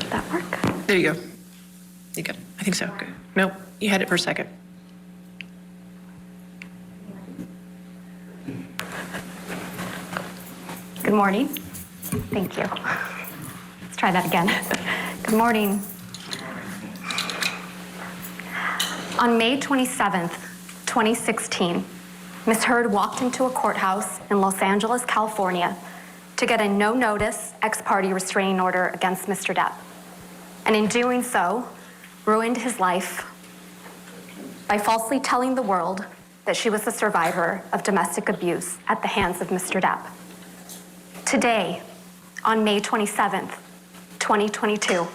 That work? There you go. You good? I think so. Good. Nope, you had it for a second. Good morning. Thank you. Let's try that again. Good morning. On May 27th, 2016, Ms. Heard walked into a courthouse in Los Angeles, California to get a no-notice ex-parte restraining order against Mr. Depp. And in doing so, ruined his life by falsely telling the world that she was a survivor of domestic abuse at the hands of Mr. Depp. Today, on May 27th, 2022,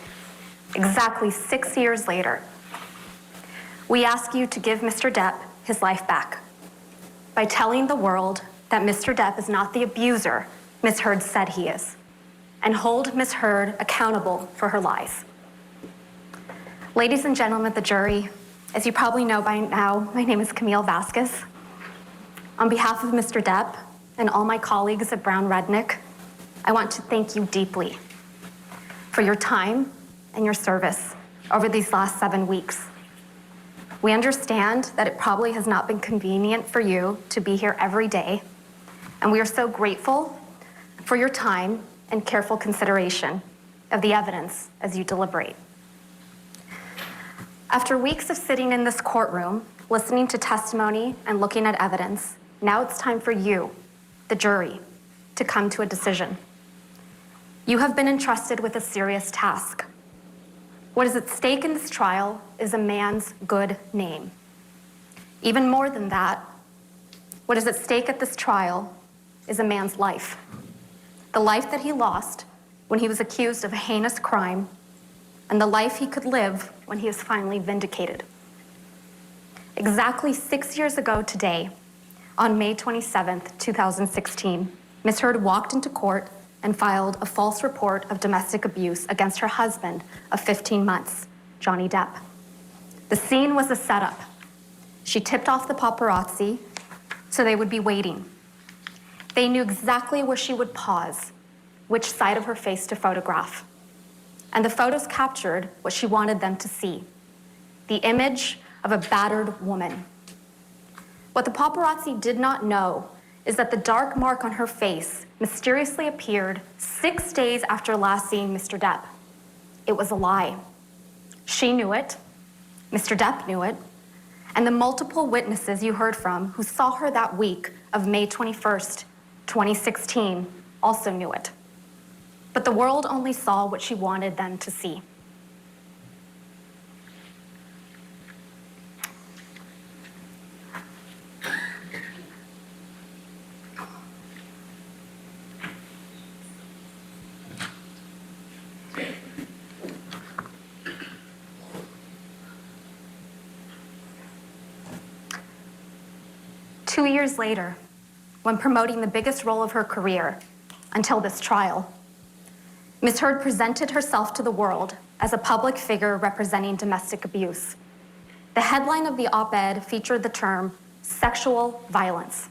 exactly 6 years later, we ask you to give Mr. Depp his life back by telling the world that Mr. Depp is not the abuser Ms. Heard said he is, and hold Ms. Heard accountable for her lies. Ladies and gentlemen of the jury, as you probably know by now, my name is Camille Vasquez. On behalf of Mr. Depp and all my colleagues at Brown Rednick, I want to thank you deeply for your time and your service over these last 7 weeks. We understand that it probably has not been convenient for you to be here every day, and we are so grateful for your time and careful consideration of the evidence as you deliberate. After weeks of sitting in this courtroom, listening to testimony and looking at evidence, now it's time for you, the jury, to come to a decision. You have been entrusted with a serious task. What is at stake in this trial is a man's good name. Even more than that, what is at stake at this trial is a man's life. The life that he lost when he was accused of a heinous crime, and the life he could live when he is finally vindicated. Exactly 6 years ago today, on May 27th, 2016, Ms. Heard walked into court and filed a false report of domestic abuse against her husband of 15 months, Johnny Depp. The scene was a setup. She tipped off the paparazzi so they would be waiting. They knew exactly where she would pause, which side of her face to photograph. And the photos captured what she wanted them to see, the image of a battered woman. What the paparazzi did not know is that the dark mark on her face mysteriously appeared 6 days after last seeing Mr. Depp. It was a lie. She knew it, Mr. Depp knew it, and the multiple witnesses you heard from who saw her that week of May 21st, 2016, also knew it. But the world only saw what she wanted them to see. Two years later, when promoting the biggest role of her career until this trial, Ms. Heard presented herself to the world as a public figure representing domestic abuse. The headline of the op-ed featured the term sexual violence,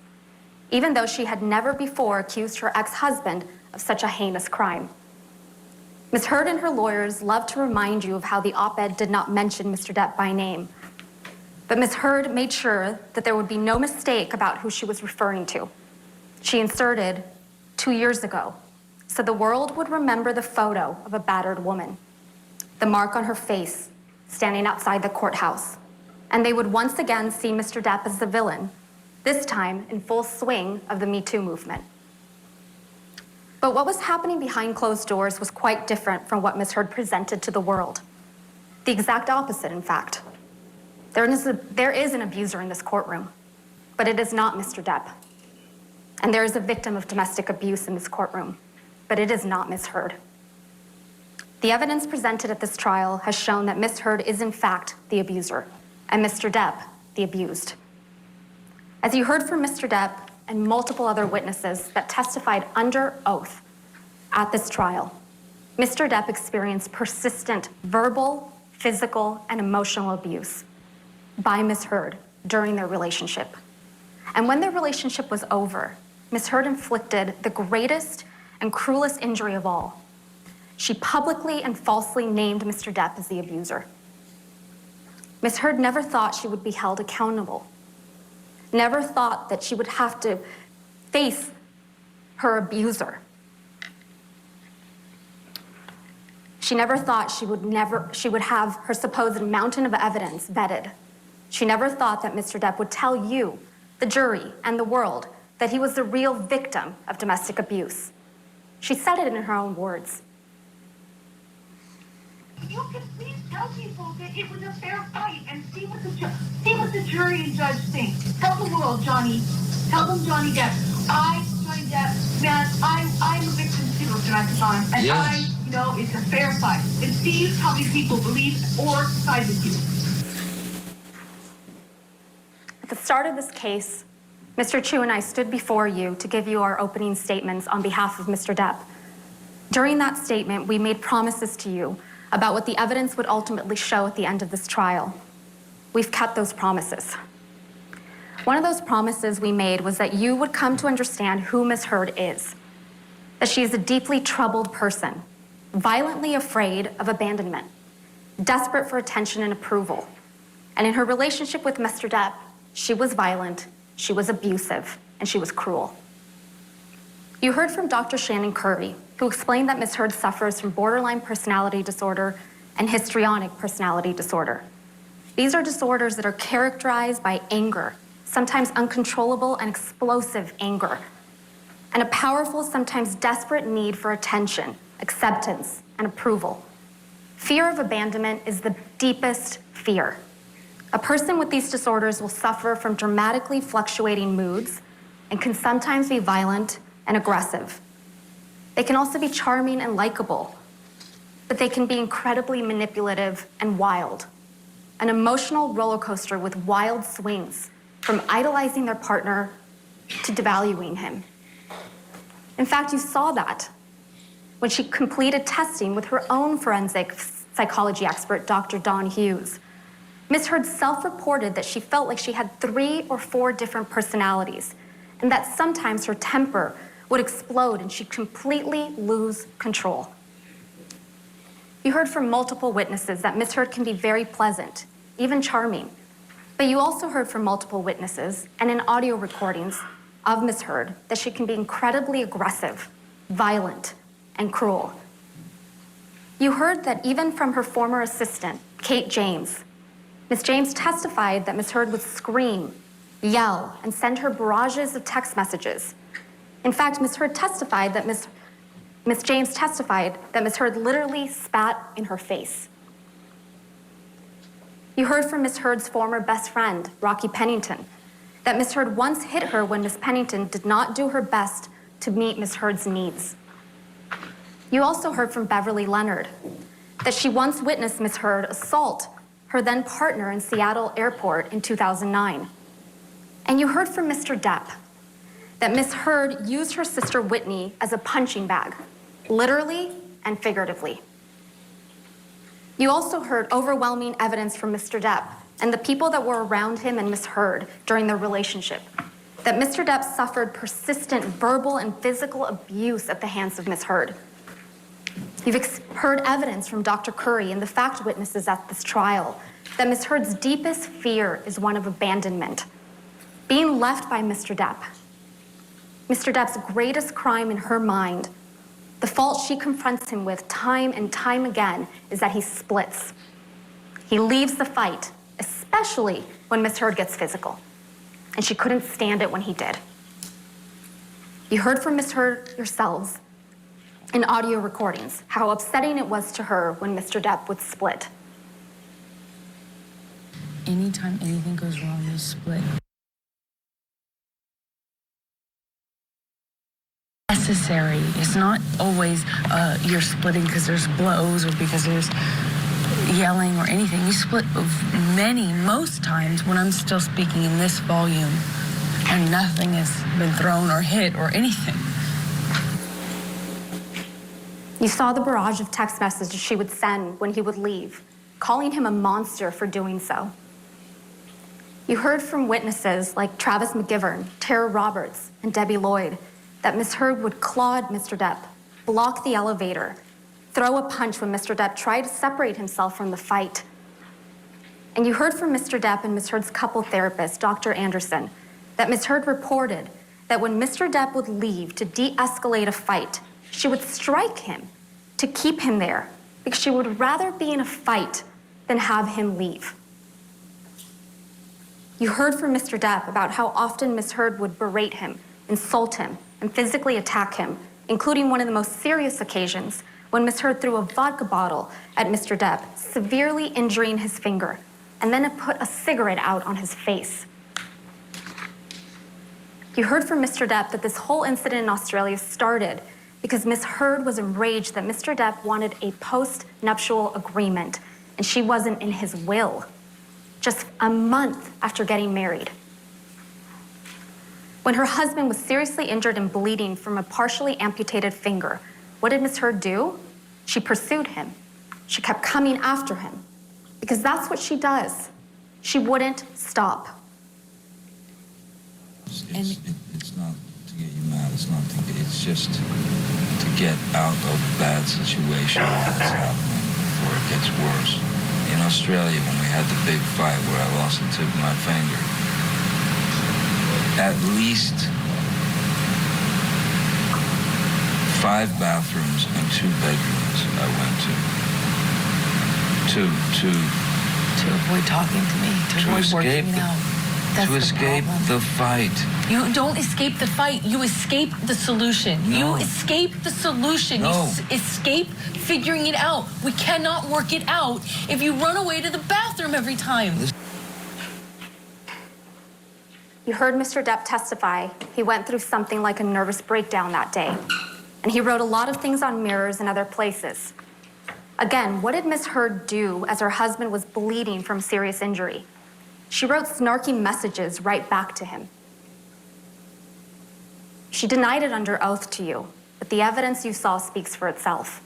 even though she had never before accused her ex-husband of such a heinous crime. Ms. Heard and her lawyers love to remind you of how the op-ed did not mention Mr. Depp by name. But Ms. Heard made sure that there would be no mistake about who she was referring to. She inserted 2 years ago, so the world would remember the photo of a battered woman, the mark on her face standing outside the courthouse, and they would once again see Mr. Depp as the villain, this time in full swing of the Me Too movement. But what was happening behind closed doors was quite different from what Ms. Heard presented to the world. The exact opposite, in fact. There is an abuser in this courtroom, but it is not Mr. Depp. And there is a victim of domestic abuse in this courtroom, but it is not Ms. Heard. The evidence presented at this trial has shown that Ms. Heard is in fact the abuser, and Mr. Depp the abused. As you heard from Mr. Depp and multiple other witnesses that testified under oath at this trial, Mr. Depp experienced persistent verbal, physical, and emotional abuse by Ms. Heard during their relationship. And when their relationship was over, Ms. Heard inflicted the greatest and cruelest injury of all. She publicly and falsely named Mr. Depp as the abuser. Ms. Heard never thought she would be held accountable, never thought that she would have to face her abuser. She never thought she would have her supposed mountain of evidence vetted. She never thought that Mr. Depp would tell you, the jury, and the world that he was the real victim of domestic abuse. She said it in her own words. You can please tell people that it was a fair fight and see what the jury and judge think. Tell the world, Johnny. Tell them Johnny Depp. Johnny Depp, man, I'm a victim too of domestic violence, and yes. It's a fair fight. And see how many people believe or side with you. At the start of this case, Mr. Chu and I stood before you to give you our opening statements on behalf of Mr. Depp. During that statement, we made promises to you about what the evidence would ultimately show at the end of this trial. We've kept those promises. One of those promises we made was that you would come to understand who Ms. Heard is, that she is a deeply troubled person, violently afraid of abandonment, desperate for attention and approval. And in her relationship with Mr. Depp, she was violent, she was abusive, and she was cruel. You heard from Dr. Shannon Curry, who explained that Ms. Heard suffers from borderline personality disorder and histrionic personality disorder. These are disorders that are characterized by anger, sometimes uncontrollable and explosive anger, and a powerful, sometimes desperate need for attention, acceptance, and approval. Fear of abandonment is the deepest fear. A person with these disorders will suffer from dramatically fluctuating moods and can sometimes be violent and aggressive. They can also be charming and likable, but they can be incredibly manipulative and wild. An emotional roller coaster with wild swings, from idolizing their partner to devaluing him. In fact, you saw that when she completed testing with her own forensic psychology expert, Dr. Dawn Hughes. Ms. Heard self-reported that she felt like she had 3 or 4 different personalities, and that sometimes her temper would explode and she'd completely lose control. You heard from multiple witnesses that Ms. Heard can be very pleasant, even charming. But you also heard from multiple witnesses and in audio recordings of Ms. Heard that she can be incredibly aggressive, violent, and cruel. You heard that even from her former assistant, Kate James, Ms. James testified that Ms. Heard would scream, yell, and send her barrages of text messages. In fact, Ms. Heard testified that Ms. James testified that Ms. Heard literally spat in her face. You heard from Ms. Heard's former best friend, Rocky Pennington, that Ms. Heard once hit her when Ms. Pennington did not do her best to meet Ms. Heard's needs. You also heard from Beverly Leonard that she once witnessed Ms. Heard assault her then partner in Seattle Airport in 2009. And you heard from Mr. Depp that Ms. Heard used her sister Whitney as a punching bag, literally and figuratively. You also heard overwhelming evidence from Mr. Depp and the people that were around him and Ms. Heard during their relationship, that Mr. Depp suffered persistent verbal and physical abuse at the hands of Ms. Heard. You've heard evidence from Dr. Curry and the fact witnesses at this trial that Ms. Heard's deepest fear is one of abandonment, being left by Mr. Depp. Mr. Depp's greatest crime in her mind, the fault she confronts him with time and time again, is that he splits. He leaves the fight, especially when Ms. Heard gets physical, and she couldn't stand it when he did. You heard from Ms. Heard yourselves in audio recordings how upsetting it was to her when Mr. Depp would split. Anytime anything goes wrong, you split. Necessary. It's not always you're splitting because there's blows or because there's yelling or anything. You split most times when I'm still speaking in this volume and nothing has been thrown or hit or anything. You saw the barrage of text messages she would send when he would leave, calling him a monster for doing so. You heard from witnesses like Travis McGivern, Tara Roberts, and Debbie Lloyd that Ms. Heard would claw Mr. Depp, block the elevator, throw a punch when Mr. Depp tried to separate himself from the fight. And you heard from Mr. Depp and Ms. Heard's couple therapist, Dr. Anderson, that Ms. Heard reported that when Mr. Depp would leave to de-escalate a fight, she would strike him to keep him there because she would rather be in a fight than have him leave. You heard from Mr. Depp about how often Ms. Heard would berate him, insult him, and physically attack him, including one of the most serious occasions when Ms. Heard threw a vodka bottle at Mr. Depp, severely injuring his finger, and then it put a cigarette out on his face. You heard from Mr. Depp that this whole incident in Australia started because Ms. Heard was enraged that Mr. Depp wanted a post-nuptial agreement, and she wasn't in his will, just a month after getting married. When her husband was seriously injured and bleeding from a partially amputated finger, what did Ms. Heard do? She pursued him. She kept coming after him because that's what she does. She wouldn't stop. It's not to get you mad. It's just to get out of a bad situation that's happening before it gets worse. In Australia, when we had the big fight where I lost the tip of my finger, at least 5 bathrooms and 2 bedrooms I went to avoid talking to me, to avoid escape working the- out. That's to the escape problem. the fight. You don't escape the fight. You escape the solution. No. You escape the solution. No. You escape figuring it out. We cannot work it out if you run away to the bathroom every time. You heard Mr. Depp testify. He went through something like a nervous breakdown that day. And he wrote a lot of things on mirrors and other places. Again, what did Ms. Heard do as her husband was bleeding from serious injury? She wrote snarky messages right back to him. She denied it under oath to you, but the evidence you saw speaks for itself.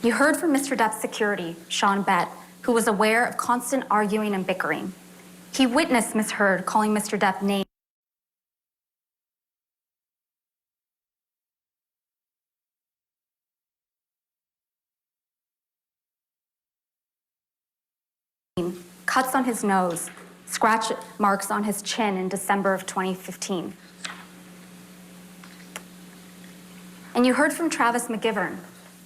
You heard from Mr. Depp's security, Sean Bett, who was aware of constant arguing and bickering. He witnessed Ms. Heard calling Mr. Depp names cuts on his nose, scratch marks on his chin in December of 2015. And you heard from Travis McGivern,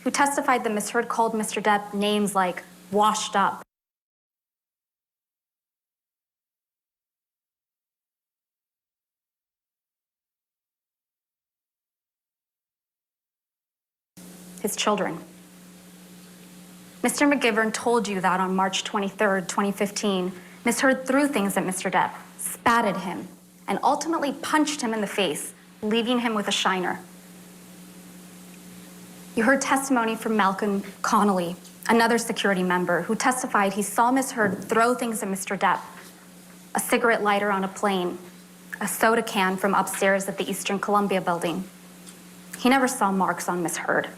who testified that Ms. Heard called Mr. Depp names like washed up, his children. Mr. McGivern told you that on March 23rd, 2015, Ms. Heard threw things at Mr. Depp, spat at him, and ultimately punched him in the face, leaving him with a shiner. You heard testimony from Malcolm Connolly, another security member, who testified he saw Ms. Heard throw things at Mr. Depp, a cigarette lighter on a plane, a soda can from upstairs at the Eastern Columbia building. He never saw marks on Ms. Heard,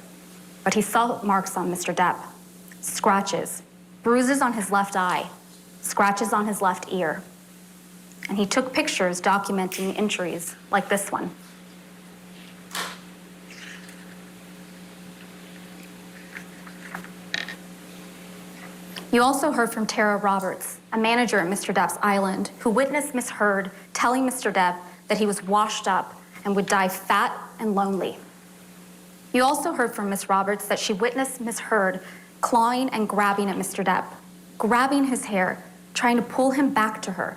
but he saw marks on Mr. Depp. Scratches, bruises on his left eye, scratches on his left ear. And he took pictures documenting injuries like this one. You also heard from Tara Roberts, a manager at Mr. Depp's Island, who witnessed Ms. Heard telling Mr. Depp that he was washed up and would die fat and lonely. You also heard from Ms. Roberts that she witnessed Ms. Heard clawing and grabbing at Mr. Depp, grabbing his hair, trying to pull him back to her,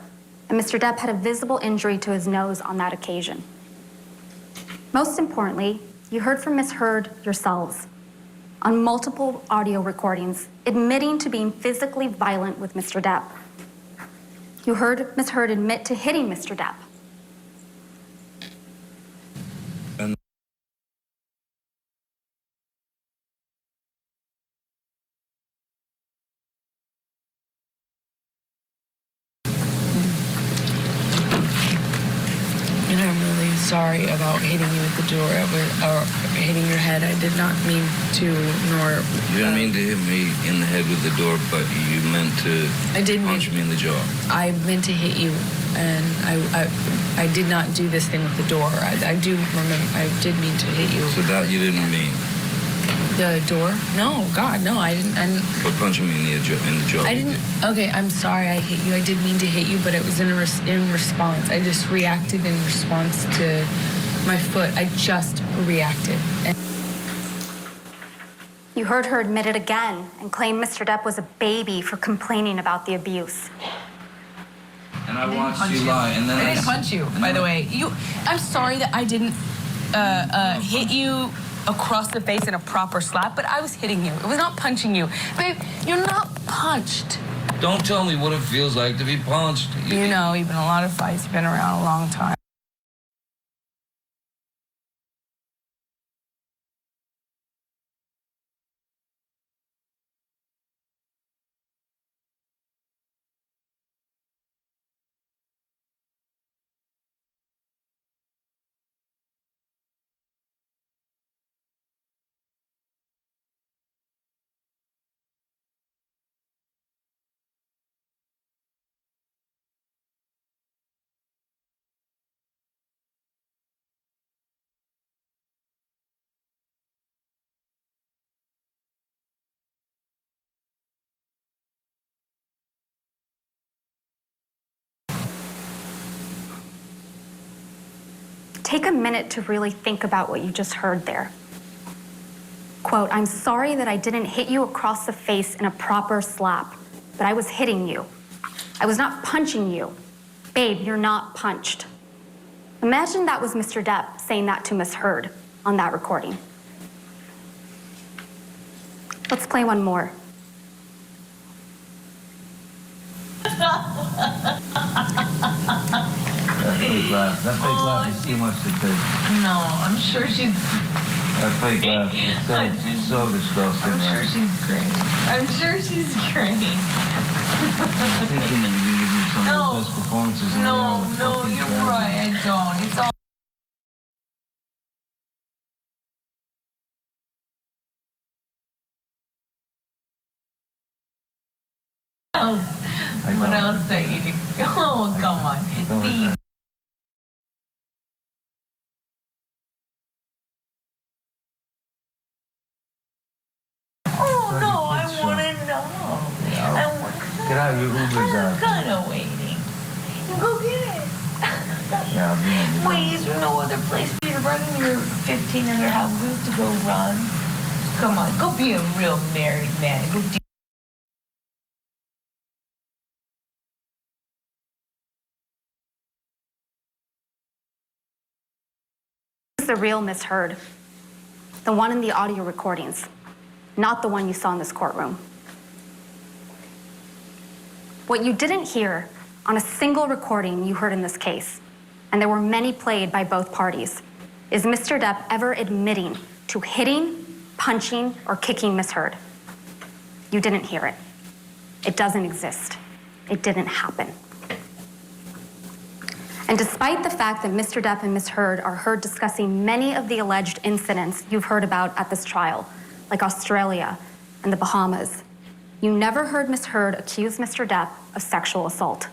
and Mr. Depp had a visible injury to his nose on that occasion. Most importantly, you heard from Ms. Heard yourselves on multiple audio recordings admitting to being physically violent with Mr. Depp. You heard Ms. Heard admit to hitting Mr. Depp. In our movies, sorry about hitting you with the door or hitting your head. I did not mean to, nor... You didn't mean to hit me in the head with the door, but you meant to punch me in the jaw. I meant to hit you, and I did not do this thing with the door. I do remember, I did mean to hit you. So that you didn't mean? The door? No, God, no, I didn't. But punching me in the jaw. I didn't. Okay, I'm sorry I hit you. I did mean to hit you, but it was in response. I just reacted in response to my foot. I just reacted. You heard her admit it again and claim Mr. Depp was a baby for complaining about the abuse. And I watched you lie, and then I didn't punch you, by the way. I'm sorry that I didn't hit you across the face in a proper slap, but I was hitting you. It was not punching you. Babe, you're not punched. Don't tell me what it feels like to be punched. You know, you've been in a lot of fights. You've been around a long time. Take a minute to really think about what you just heard there. Quote, I'm sorry that I didn't hit you across the face in a proper slap, but I was hitting you. I was not punching you. Babe, you're not punched. Imagine that was Mr. Depp saying that to Miss Heard on that recording. Let's play one more. That fake laugh is too much to take. No, I'm sure she's... That fake laugh is so disgusting. I'm sure she's great. I'm sure she's great. I'm thinking that you give me some of the best performances in the world. No, you're right. I don't. It's all... What else that you do? Oh, come on. Oh, no, I want to know. Get out of your Uber's out. I'm kind of waiting. Go get it. Yeah, I'll be in the Wait, is there no other place for you to run in your 15 other houses to go run? Come on, go be a real married man. Go do The real Miss Heard, the one in the audio recordings, not the one you saw in this courtroom. What you didn't hear on a single recording you heard in this case, and there were many played by both parties, is Mr. Depp ever admitting to hitting, punching, or kicking Miss Heard. You didn't hear it. It doesn't exist. It didn't happen. And despite the fact that Mr. Depp and Ms. Heard are heard discussing many of the alleged incidents you've heard about at this trial, like Australia and the Bahamas, you never heard Ms. Heard accuse Mr. Depp of sexual assault.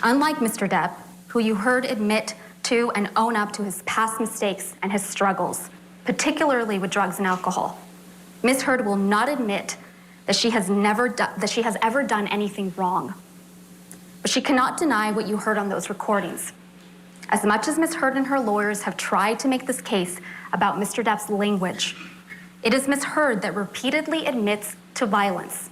Unlike Mr. Depp, who you heard admit to and own up to his past mistakes and his struggles, particularly with drugs and alcohol, Ms. Heard will not admit that she has ever done anything wrong. But she cannot deny what you heard on those recordings. As much as Ms. Heard and her lawyers have tried to make this case about Mr. Depp's language, it is Ms. Heard that repeatedly admits to violence.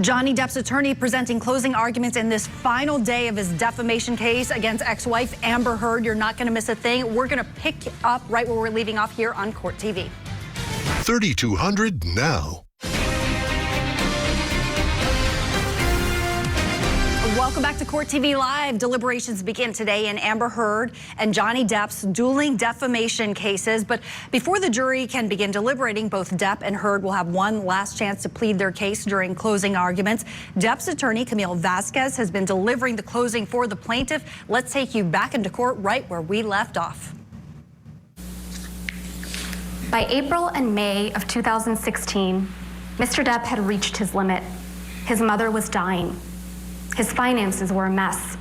Johnny Depp's attorney presenting closing arguments in this final day of his defamation case against ex-wife Amber Heard. You're not going to miss a thing. We're going to pick up right where we're leaving off here on Court TV. 3200 now. Welcome back to Court TV Live. Deliberations begin today in Amber Heard and Johnny Depp's dueling defamation cases. But before the jury can begin deliberating, both Depp and Heard will have one last chance to plead their case during closing arguments. Depp's attorney, Camille Vasquez, has been delivering the closing for the plaintiff. Let's take you back into court right where we left off. By April and May of 2016, Mr. Depp had reached his limit. His mother was dying. His finances were a mess.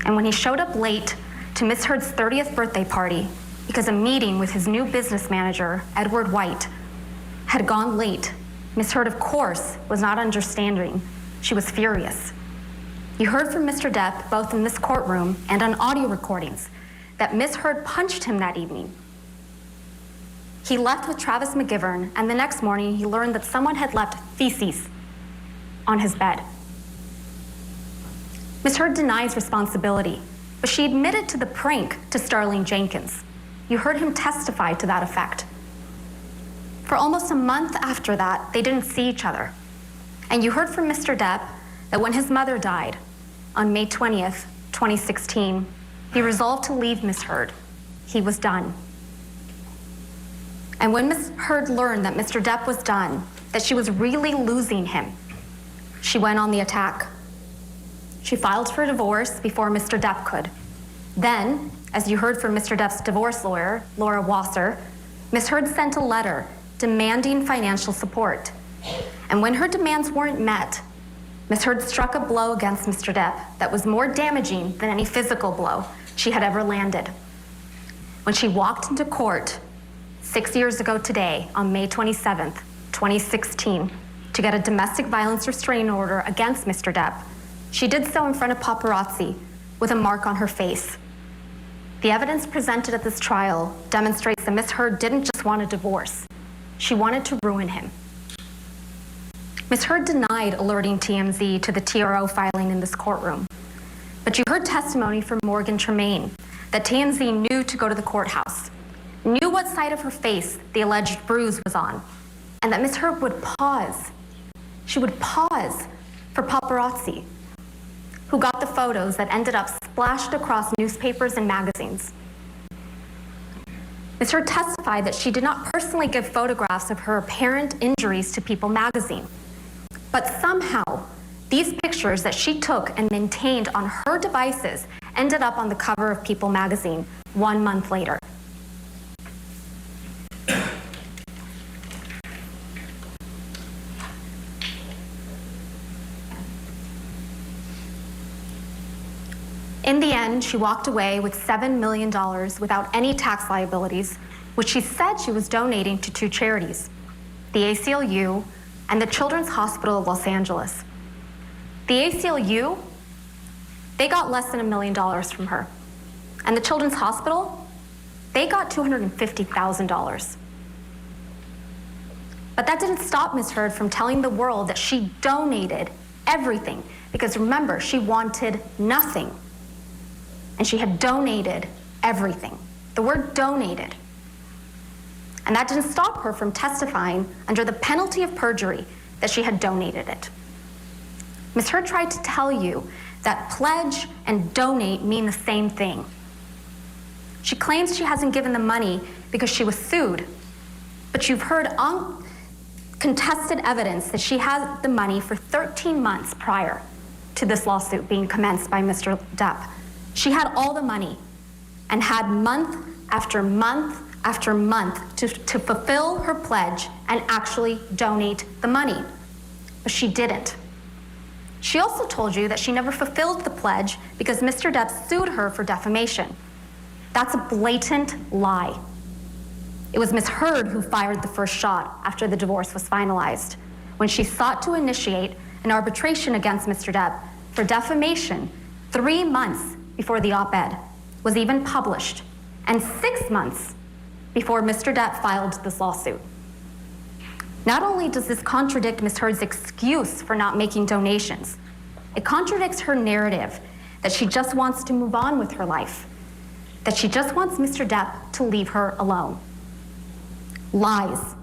And when he showed up late to Miss Heard's 30th birthday party because a meeting with his new business manager, Edward White, had gone late, Miss Heard, of course, was not understanding. She was furious. You heard from Mr. Depp, both in this courtroom and on audio recordings, that Miss Heard punched him that evening. He left with Travis McGivern, and the next morning he learned that someone had left feces on his bed. Ms. Heard denies responsibility, but she admitted to the prank to Starling Jenkins. You heard him testify to that effect. For almost a month after that, they didn't see each other. And you heard from Mr. Depp that when his mother died on May 20th, 2016, he resolved to leave Ms. Heard. He was done. And when Ms. Heard learned that Mr. Depp was done, that she was really losing him, she went on the attack. She filed for divorce before Mr. Depp could. Then, as you heard from Mr. Depp's divorce lawyer, Laura Wasser, Ms. Heard sent a letter demanding financial support. And when her demands weren't met, Ms. Heard struck a blow against Mr. Depp that was more damaging than any physical blow she had ever landed. When she walked into court 6 years ago today, on May 27th, 2016, to get a domestic violence restraining order against Mr. Depp, she did so in front of paparazzi with a mark on her face. The evidence presented at this trial demonstrates that Ms. Heard didn't just want a divorce. She wanted to ruin him. Ms. Heard denied alerting TMZ to the TRO filing in this courtroom. But you heard testimony from Morgan Tremaine that TMZ knew to go to the courthouse, knew what side of her face the alleged bruise was on, and that Ms. Heard would pause. She would pause for paparazzi, who got the photos that ended up splashed across newspapers and magazines. Ms. Heard testified that she did not personally give photographs of her apparent injuries to People magazine, but somehow these pictures that she took and maintained on her devices ended up on the cover of People magazine 1 month later. In the end, she walked away with $7 million without any tax liabilities, which she said she was donating to 2 charities, the ACLU and the Children's Hospital of Los Angeles. The ACLU, they got less than $1 million from her. And the Children's Hospital, they got $250,000. But that didn't stop Ms. Heard from telling the world that she donated everything, because remember, she wanted nothing. And she had donated everything. The word donated. And that didn't stop her from testifying under the penalty of perjury that she had donated it. Ms. Heard tried to tell you that pledge and donate mean the same thing. She claims she hasn't given the money because she was sued, but you've heard uncontested evidence that she had the money for 13 months prior to this lawsuit being commenced by Mr. Depp. She had all the money and had month after month after month to fulfill her pledge and actually donate the money. But she didn't. She also told you that she never fulfilled the pledge because Mr. Depp sued her for defamation. That's a blatant lie. It was Ms. Heard who fired the first shot after the divorce was finalized, when she sought to initiate an arbitration against Mr. Depp for defamation 3 months before the op-ed was even published, and 6 months before Mr. Depp filed this lawsuit. Not only does this contradict Ms. Heard's excuse for not making donations, it contradicts her narrative that she just wants to move on with her life, that she just wants Mr. Depp to leave her alone. Lies.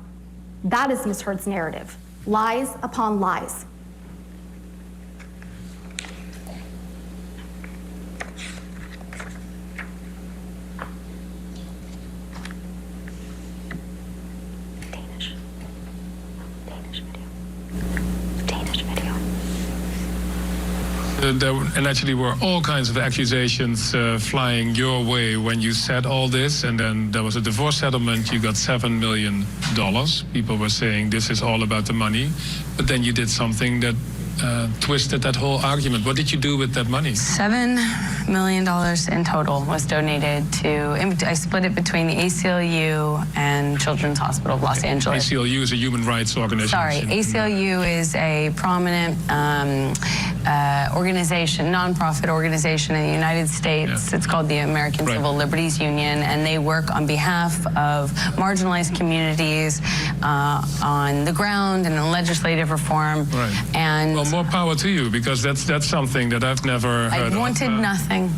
That is Ms. Heard's narrative. Lies upon lies. And actually were all kinds of accusations flying your way when you said all this, and then there was a divorce settlement, you got $7 million. People were saying this is all about the money, but then you did something that twisted that whole argument. What did you do with that money? $7 million in total was donated to, I split it between the ACLU and Children's Hospital of Los Angeles. ACLU is a human rights organization. Sorry, ACLU is a prominent organization, nonprofit organization in the United States. Yeah. It's called the American Civil Liberties Union, and they work on behalf of marginalized communities on the ground and in legislative reform. Right. And well, more power to you, because that's something that I've never heard of. I wanted nothing.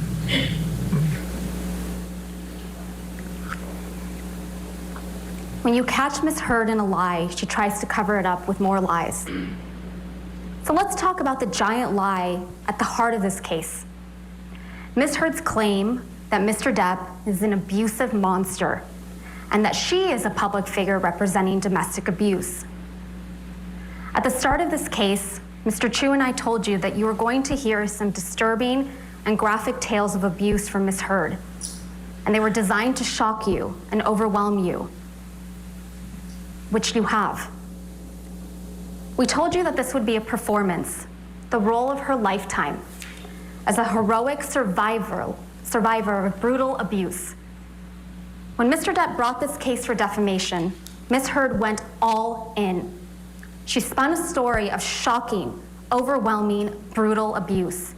When you catch Ms. Heard in a lie, she tries to cover it up with more lies. So let's talk about the giant lie at the heart of this case. Ms. Heard's claim that Mr. Depp is an abusive monster and that she is a public figure representing domestic abuse. At the start of this case, Mr. Chu and I told you that you were going to hear some disturbing and graphic tales of abuse from Ms. Heard, and they were designed to shock you and overwhelm you, which you have. We told you that this would be a performance, the role of her lifetime, as a heroic survivor of brutal abuse. When Mr. Depp brought this case for defamation, Ms. Heard went all in. She spun a story of shocking, overwhelming, brutal abuse.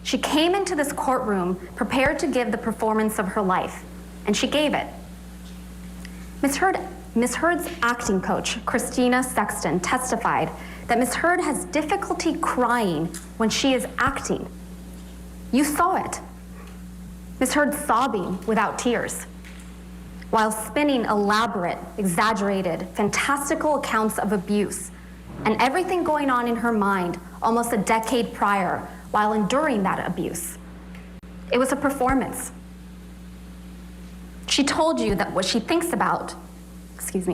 She came into this courtroom prepared to give the performance of her life, and she gave it. Ms. Heard's acting coach, Christina Sexton, testified that Ms. Heard has difficulty crying when she is acting. You saw it. Ms. Heard sobbing without tears, while spinning elaborate, exaggerated, fantastical accounts of abuse and everything going on in her mind almost a decade prior while enduring that abuse. It was a performance. She told you that what she thinks about,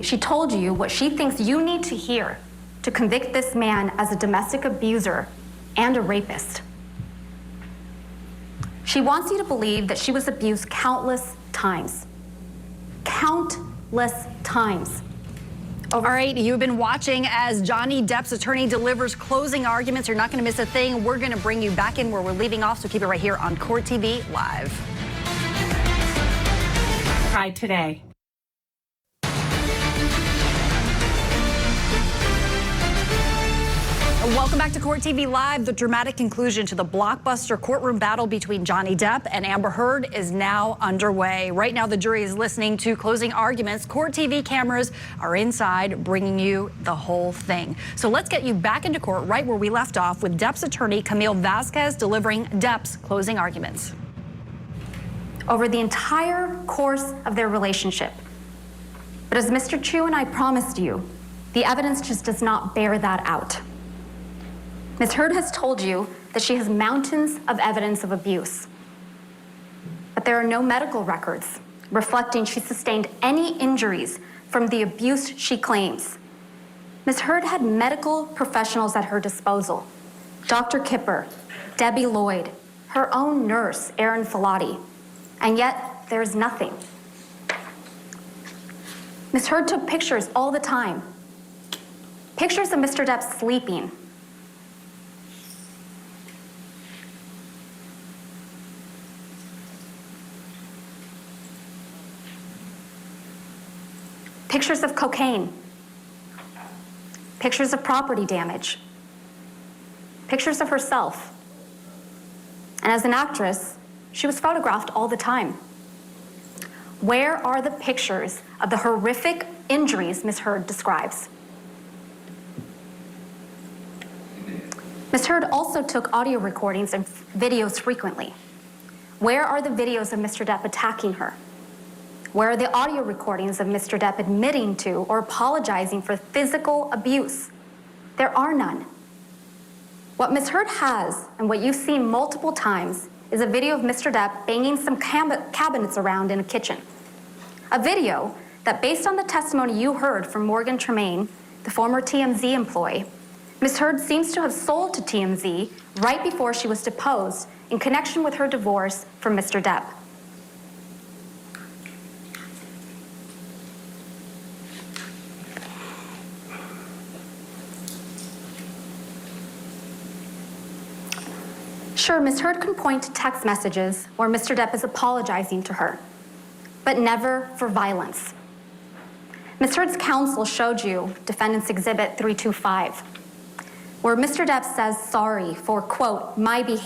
she told you what she thinks you need to hear to convict this man as a domestic abuser and a rapist. She wants you to believe that she was abused countless times. Countless times. All right, you've been watching as Johnny Depp's attorney delivers closing arguments. You're not going to miss a thing. We're going to bring you back in where we're leaving off, so keep it right here on Court TV Live. Try today. Welcome back to Court TV Live. The dramatic conclusion to the blockbuster courtroom battle between Johnny Depp and Amber Heard is now underway. Right now, the jury is listening to closing arguments. Court TV cameras are inside, bringing you the whole thing. So let's get you back into court right where we left off with Depp's attorney, Camille Vasquez, delivering Depp's closing arguments. Over the entire course of their relationship. But as Mr. Chu and I promised you, the evidence just does not bear that out. Ms. Heard has told you that she has mountains of evidence of abuse, but there are no medical records reflecting she sustained any injuries from the abuse she claims. Ms. Heard had medical professionals at her disposal: Dr. Kipper, Debbie Lloyd, her own nurse, Erin Filati, and yet there is nothing. Ms. Heard took pictures all the time. Pictures of Mr. Depp sleeping. Pictures of cocaine, pictures of property damage, pictures of herself. And as an actress, she was photographed all the time. Where are the pictures of the horrific injuries Ms. Heard describes? Ms. Heard also took audio recordings and videos frequently. Where are the videos of Mr. Depp attacking her? Where are the audio recordings of Mr. Depp admitting to or apologizing for physical abuse? There are none. What Ms. Heard has, and what you've seen multiple times, is a video of Mr. Depp banging some cabinets around in a kitchen. A video that, based on the testimony you heard from Morgan Tremaine, the former TMZ employee, Ms. Heard seems to have sold to TMZ right before she was deposed in connection with her divorce from Mr. Depp. Sure, Ms. Heard can point to text messages where Mr. Depp is apologizing to her, but never for violence. Ms. Heard's counsel showed you Defendant's Exhibit 325, where Mr. Depp says sorry for, quote, my behavior.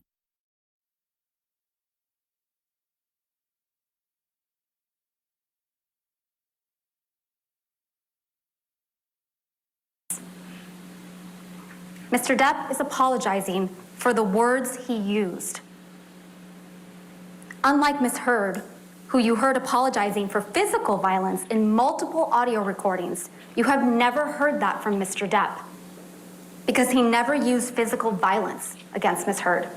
Mr. Depp is apologizing for the words he used. Unlike Ms. Heard, who you heard apologizing for physical violence in multiple audio recordings, you have never heard that from Mr. Depp, because he never used physical violence against Ms. Heard.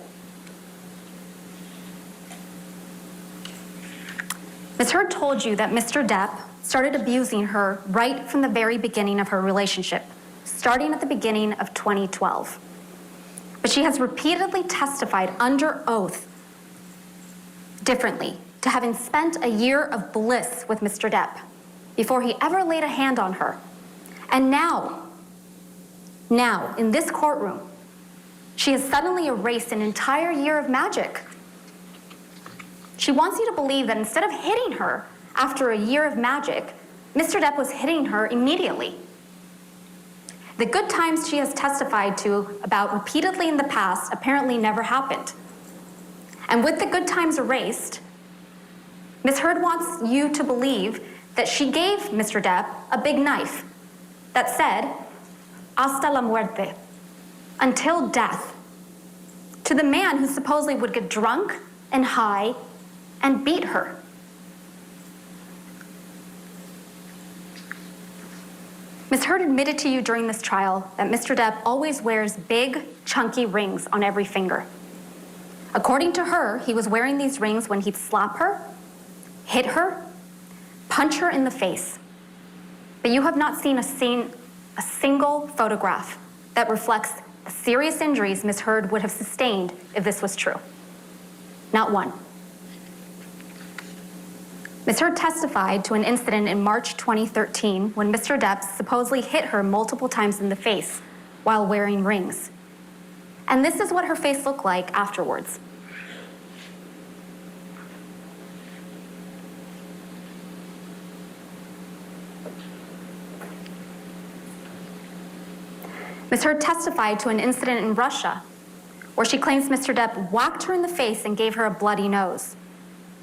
Ms. Heard told you that Mr. Depp started abusing her right from the very beginning of her relationship, starting at the beginning of 2012. But she has repeatedly testified under oath differently to having spent a year of bliss with Mr. Depp before he ever laid a hand on her. And now, in this courtroom, she has suddenly erased an entire year of magic. She wants you to believe that instead of hitting her after a year of magic, Mr. Depp was hitting her immediately. The good times she has testified to about repeatedly in the past apparently never happened. And with the good times erased, Ms. Heard wants you to believe that she gave Mr. Depp a big knife that said, hasta la muerte, until death, to the man who supposedly would get drunk and high and beat her. Ms. Heard admitted to you during this trial that Mr. Depp always wears big, chunky rings on every finger. According to her, he was wearing these rings when he'd slap her, hit her, punch her in the face. But you have not seen a single photograph that reflects the serious injuries Ms. Heard would have sustained if this was true. Not one. Ms. Heard testified to an incident in March 2013 when Mr. Depp supposedly hit her multiple times in the face while wearing rings. And this is what her face looked like afterwards. Ms. Heard testified to an incident in Russia where she claims Mr. Depp whacked her in the face and gave her a bloody nose.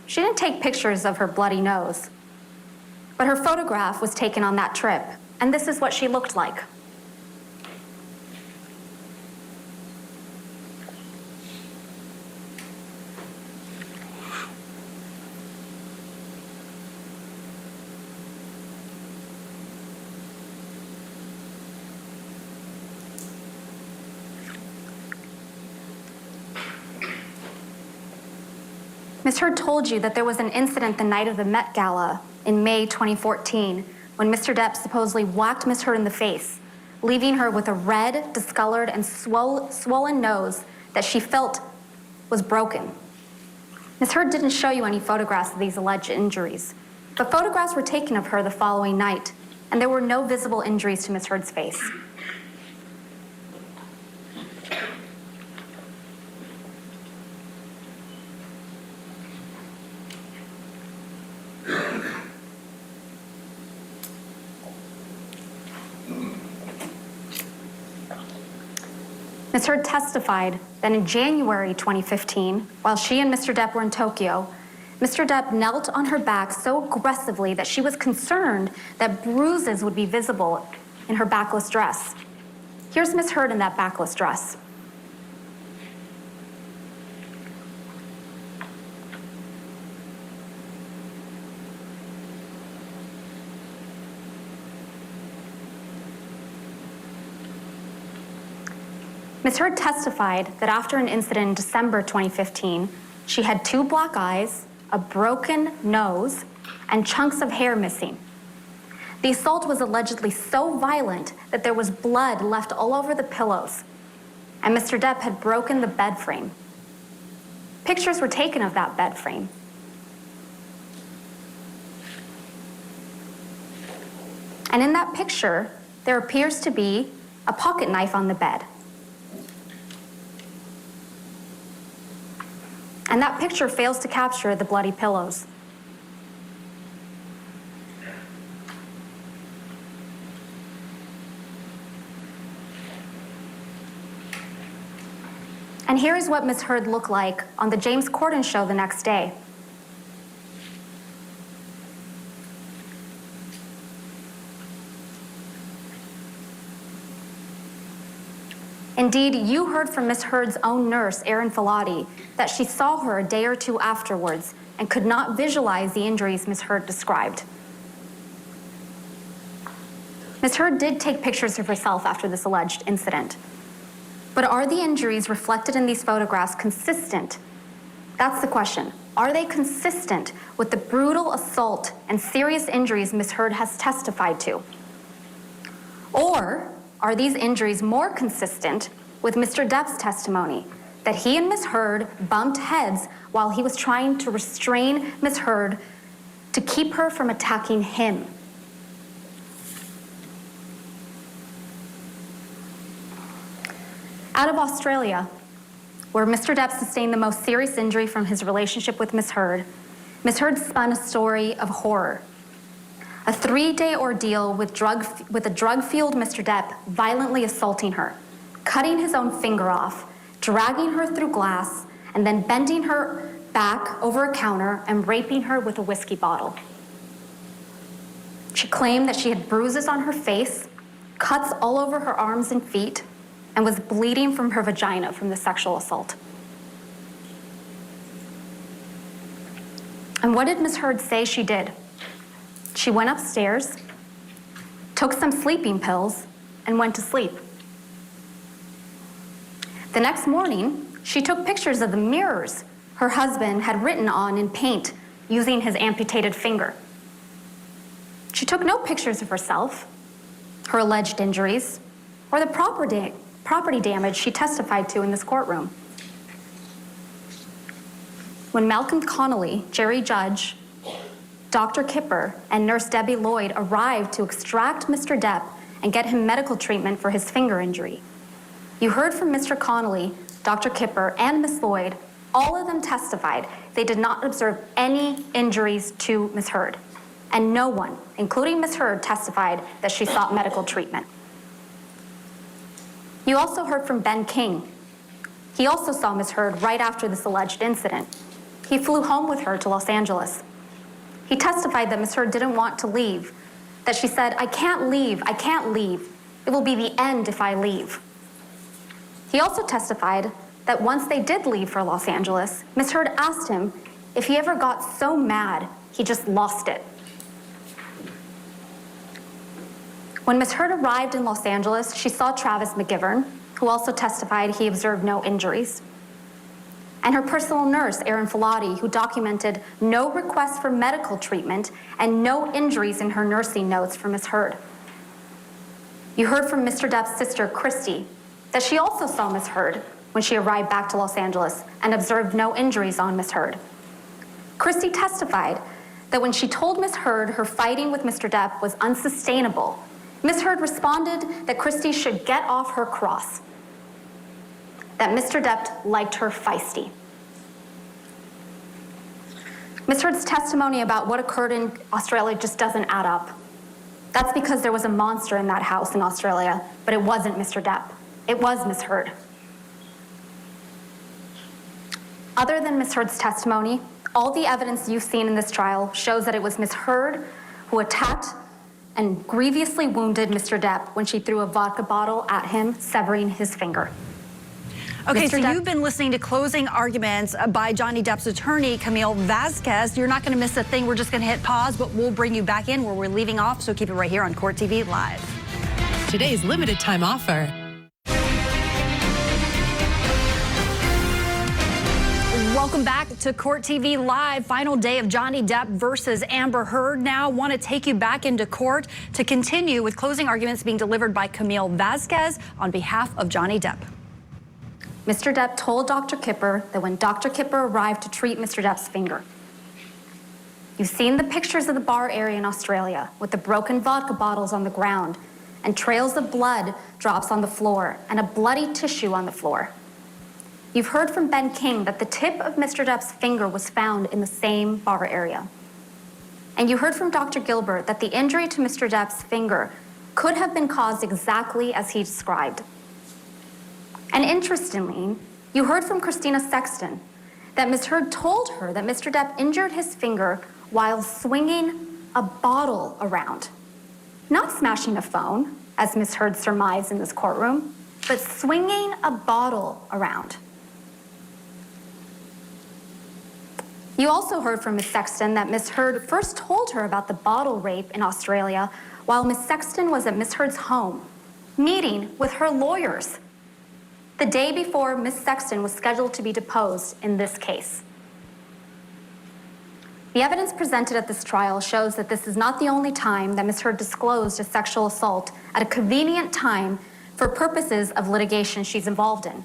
She didn't take pictures of her bloody nose, but her photograph was taken on that trip, and this is what she looked like. Ms. Heard told you that there was an incident the night of the Met Gala in May 2014 when Mr. Depp supposedly whacked Ms. Heard in the face, leaving her with a red, discolored, and swollen nose that she felt was broken. Ms. Heard didn't show you any photographs of these alleged injuries, but photographs were taken of her the following night, and there were no visible injuries to Ms. Heard's face. Ms. Heard testified that in January 2015, while she and Mr. Depp were in Tokyo, Mr. Depp knelt on her back so aggressively that she was concerned that bruises would be visible in her backless dress. Here's Ms. Heard in that backless dress. Ms. Heard testified that after an incident in December 2015, she had 2 black eyes, a broken nose, and chunks of hair missing. The assault was allegedly so violent that there was blood left all over the pillows, and Mr. Depp had broken the bed frame. Pictures were taken of that bed frame. And in that picture, there appears to be a pocket knife on the bed. And that picture fails to capture the bloody pillows. And here is what Ms. Heard looked like on the James Corden show the next day. Indeed, you heard from Ms. Heard's own nurse, Erin Filati, that she saw her a day or two afterwards and could not visualize the injuries Ms. Heard described. Ms. Heard did take pictures of herself after this alleged incident. But are the injuries reflected in these photographs consistent? That's the question. Are they consistent with the brutal assault and serious injuries Ms. Heard has testified to? Or are these injuries more consistent with Mr. Depp's testimony that he and Ms. Heard bumped heads while he was trying to restrain Ms. Heard to keep her from attacking him? Out of Australia, where Mr. Depp sustained the most serious injury from his relationship with Ms. Heard spun a story of horror. A 3-day ordeal with a drug-fueled Mr. Depp violently assaulting her, cutting his own finger off, dragging her through glass, and then bending her back over a counter and raping her with a whiskey bottle. She claimed that she had bruises on her face, cuts all over her arms and feet, and was bleeding from her vagina from the sexual assault. And what did Ms. Heard say she did? She went upstairs, took some sleeping pills, and went to sleep. The next morning, she took pictures of the mirrors her husband had written on in paint using his amputated finger. She took no pictures of herself, her alleged injuries, or the property damage she testified to in this courtroom. When Malcolm Connolly, Jerry Judge, Dr. Kipper, and Nurse Debbie Lloyd arrived to extract Mr. Depp and get him medical treatment for his finger injury, you heard from Mr. Connolly, Dr. Kipper, and Ms. Lloyd. All of them testified they did not observe any injuries to Ms. Heard, and no one, including Ms. Heard, testified that she sought medical treatment. You also heard from Ben King. He also saw Ms. Heard right after this alleged incident. He flew home with her to Los Angeles. He testified that Ms. Heard didn't want to leave, that she said, I can't leave. It will be the end if I leave. He also testified that once they did leave for Los Angeles, Ms. Heard asked him if he ever got so mad he just lost it. When Ms. Heard arrived in Los Angeles, she saw Travis McGivern, who also testified he observed no injuries, and her personal nurse, Erin Filati, who documented no requests for medical treatment and no injuries in her nursing notes for Ms. Heard. You heard from Mr. Depp's sister, Christy, that she also saw Ms. Heard when she arrived back to Los Angeles and observed no injuries on Ms. Heard. Christy testified that when she told Ms. Heard her fighting with Mr. Depp was unsustainable, Ms. Heard responded that Christy should get off her cross, that Mr. Depp liked her feisty. Ms. Heard's testimony about what occurred in Australia just doesn't add up. That's because there was a monster in that house in Australia, but it wasn't Mr. Depp. It was Ms. Heard. Other than Ms. Heard's testimony, all the evidence you've seen in this trial shows that it was Ms. Heard who attacked and grievously wounded Mr. Depp when she threw a vodka bottle at him, severing his finger. Okay, Mr. so Depp- you've been listening to closing arguments by Johnny Depp's attorney, Camille Vasquez. You're not going to miss a thing. We're just going to hit pause, but we'll bring you back in where we're leaving off, so keep it right here on Court TV Live. Today's limited time offer. Welcome back to Court TV Live. Final day of Johnny Depp versus Amber Heard. Now want to take you back into court to continue with closing arguments being delivered by Camille Vasquez on behalf of Johnny Depp. Mr. Depp told Dr. Kipper that when Dr. Kipper arrived to treat Mr. Depp's finger. You've seen the pictures of the bar area in Australia with the broken vodka bottles on the ground and trails of blood drops on the floor and a bloody tissue on the floor. You've heard from Ben King that the tip of Mr. Depp's finger was found in the same bar area. And you heard from Dr. Gilbert that the injury to Mr. Depp's finger could have been caused exactly as he described. And interestingly, you heard from Christina Sexton that Ms. Heard told her that Mr. Depp injured his finger while swinging a bottle around. Not smashing a phone, as Ms. Heard surmised in this courtroom, but swinging a bottle around. You also heard from Ms. Sexton that Ms. Heard first told her about the bottle rape in Australia while Ms. Sexton was at Ms. Heard's home, meeting with her lawyers, the day before Ms. Sexton was scheduled to be deposed in this case. The evidence presented at this trial shows that this is not the only time that Ms. Heard disclosed a sexual assault at a convenient time for purposes of litigation she's involved in.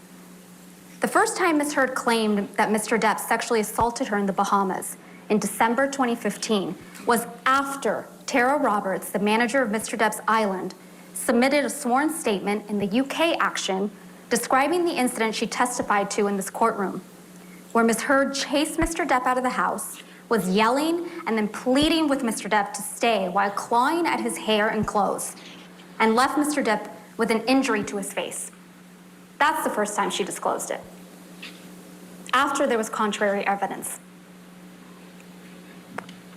The first time Ms. Heard claimed that Mr. Depp sexually assaulted her in the Bahamas in December 2015 was after Tara Roberts, the manager of Mr. Depp's island, submitted a sworn statement in the UK action describing the incident she testified to in this courtroom, where Ms. Heard chased Mr. Depp out of the house, was yelling and then pleading with Mr. Depp to stay while clawing at his hair and clothes, and left Mr. Depp with an injury to his face. That's the first time she disclosed it, after there was contrary evidence.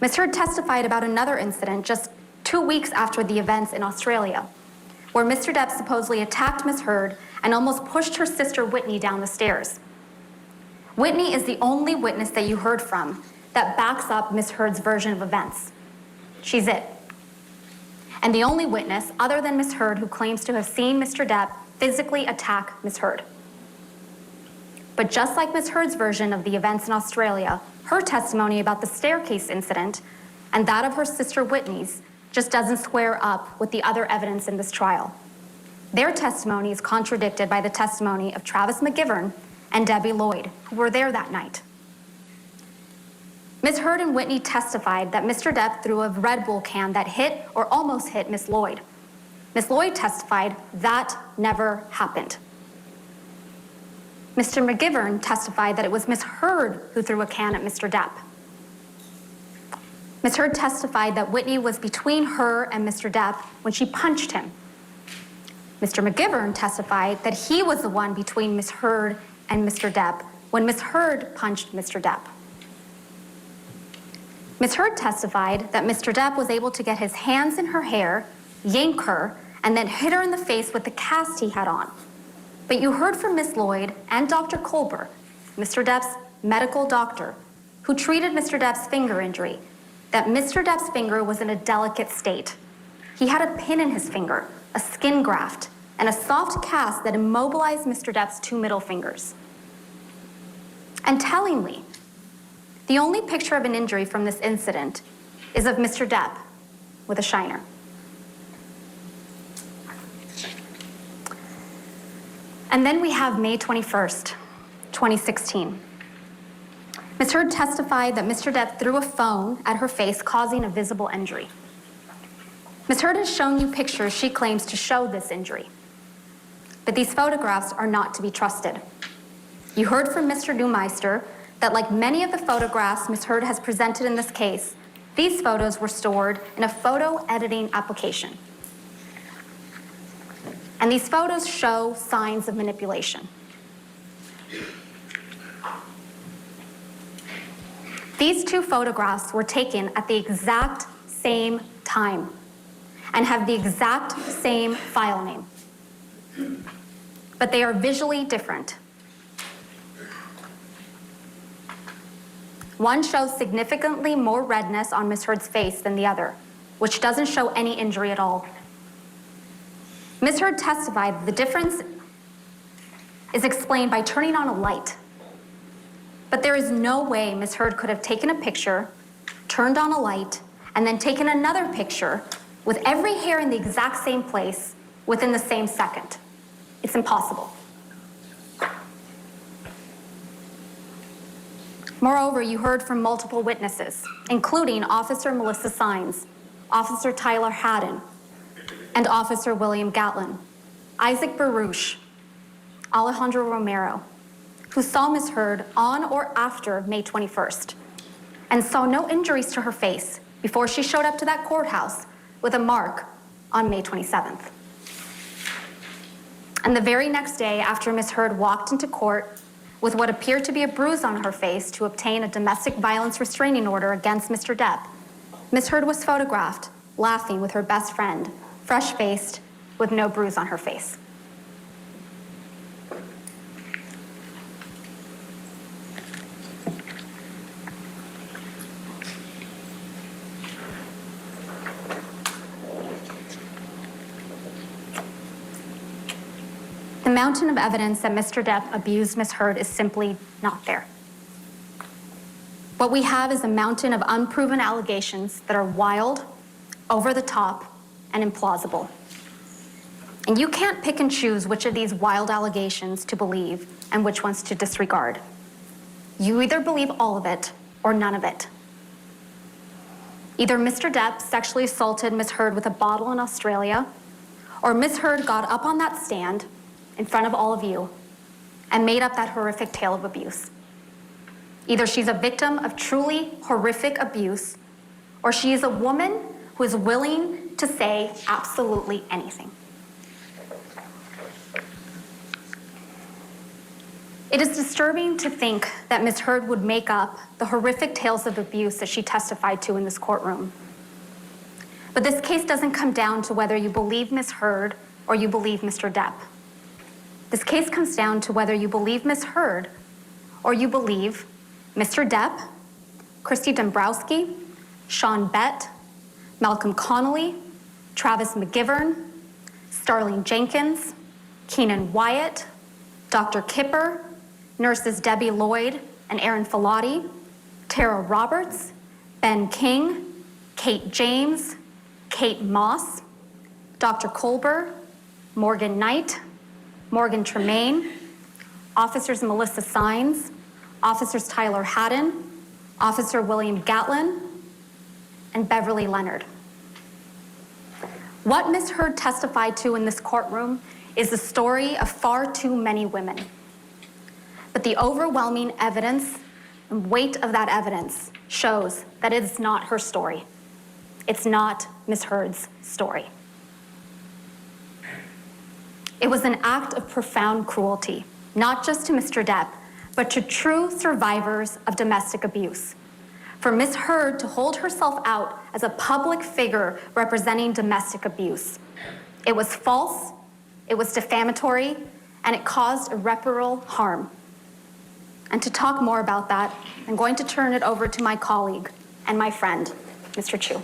Ms. Heard testified about another incident just 2 weeks after the events in Australia, where Mr. Depp supposedly attacked Ms. Heard and almost pushed her sister Whitney down the stairs. Whitney is the only witness that you heard from that backs up Ms. Heard's version of events. She's it. And the only witness, other than Ms. Heard, who claims to have seen Mr. Depp physically attack Ms. Heard. But just like Ms. Heard's version of the events in Australia, her testimony about the staircase incident and that of her sister Whitney's just doesn't square up with the other evidence in this trial. Their testimony is contradicted by the testimony of Travis McGivern and Debbie Lloyd, who were there that night. Ms. Heard and Whitney testified that Mr. Depp threw a Red Bull can that hit or almost hit Ms. Lloyd. Ms. Lloyd testified that never happened. Mr. McGivern testified that it was Ms. Heard who threw a can at Mr. Depp. Ms. Heard testified that Whitney was between her and Mr. Depp when she punched him. Mr. McGivern testified that he was the one between Ms. Heard and Mr. Depp when Ms. Heard punched Mr. Depp. Ms. Heard testified that Mr. Depp was able to get his hands in her hair, yank her, and then hit her in the face with the cast he had on. But you heard from Ms. Lloyd and Dr. Colbert, Mr. Depp's medical doctor, who treated Mr. Depp's finger injury, that Mr. Depp's finger was in a delicate state. He had a pin in his finger, a skin graft, and a soft cast that immobilized Mr. Depp's 2 middle fingers. And tellingly, the only picture of an injury from this incident is of Mr. Depp with a shiner. And then we have May 21st, 2016. Ms. Heard testified that Mr. Depp threw a phone at her face, causing a visible injury. Ms. Heard has shown you pictures she claims to show this injury. But these photographs are not to be trusted. You heard from Mr. Neumeister that like many of the photographs Ms. Heard has presented in this case, these photos were stored in a photo editing application. And these photos show signs of manipulation. These 2 photographs were taken at the exact same time and have the exact same file name. But they are visually different. One shows significantly more redness on Ms. Heard's face than the other, which doesn't show any injury at all. Ms. Heard testified that the difference is explained by turning on a light. But there is no way Ms. Heard could have taken a picture, turned on a light, and then taken another picture with every hair in the exact same place within the same second. It's impossible. Moreover, you heard from multiple witnesses, including Officer Melissa Sines, Officer Tyler Haddon, and Officer William Gatlin, Isaac Baruch, Alejandro Romero, who saw Ms. Heard on or after May 21st and saw no injuries to her face before she showed up to that courthouse with a mark on May 27th. And the very next day, after Ms. Heard walked into court with what appeared to be a bruise on her face to obtain a domestic violence restraining order against Mr. Depp, Ms. Heard was photographed laughing with her best friend, fresh-faced, with no bruise on her face. The mountain of evidence that Mr. Depp abused Ms. Heard is simply not there. What we have is a mountain of unproven allegations that are wild, over the top, and implausible. And you can't pick and choose which of these wild allegations to believe and which ones to disregard. You either believe all of it or none of it. Either Mr. Depp sexually assaulted Ms. Heard with a bottle in Australia, or Ms. Heard got up on that stand in front of all of you and made up that horrific tale of abuse. Either she's a victim of truly horrific abuse, or she is a woman who is willing to say absolutely anything. It is disturbing to think that Ms. Heard would make up the horrific tales of abuse that she testified to in this courtroom. But this case doesn't come down to whether you believe Ms. Heard or you believe Mr. Depp. This case comes down to whether you believe Ms. Heard or you believe Mr. Depp, Christy Dombrowski, Sean Bett, Malcolm Connolly, Travis McGivern, Starling Jenkins, Keenan Wyatt, Dr. Kipper, nurses Debbie Lloyd and Aaron Filati, Tara Roberts, Ben King, Kate James, Kate Moss, Dr. Colber, Morgan Knight, Morgan Tremaine, Officers Melissa Sines, Officers Tyler Haddon, Officer William Gatlin, and Beverly Leonard. What Ms. Heard testified to in this courtroom is the story of far too many women. But the overwhelming evidence and weight of that evidence shows that it is not her story. It's not Ms. Heard's story. It was an act of profound cruelty, not just to Mr. Depp, but to true survivors of domestic abuse. For Ms. Heard to hold herself out as a public figure representing domestic abuse. It was false, it was defamatory, and it caused irreparable harm. And to talk more about that, I'm going to turn it over to my colleague and my friend, Mr. Chu.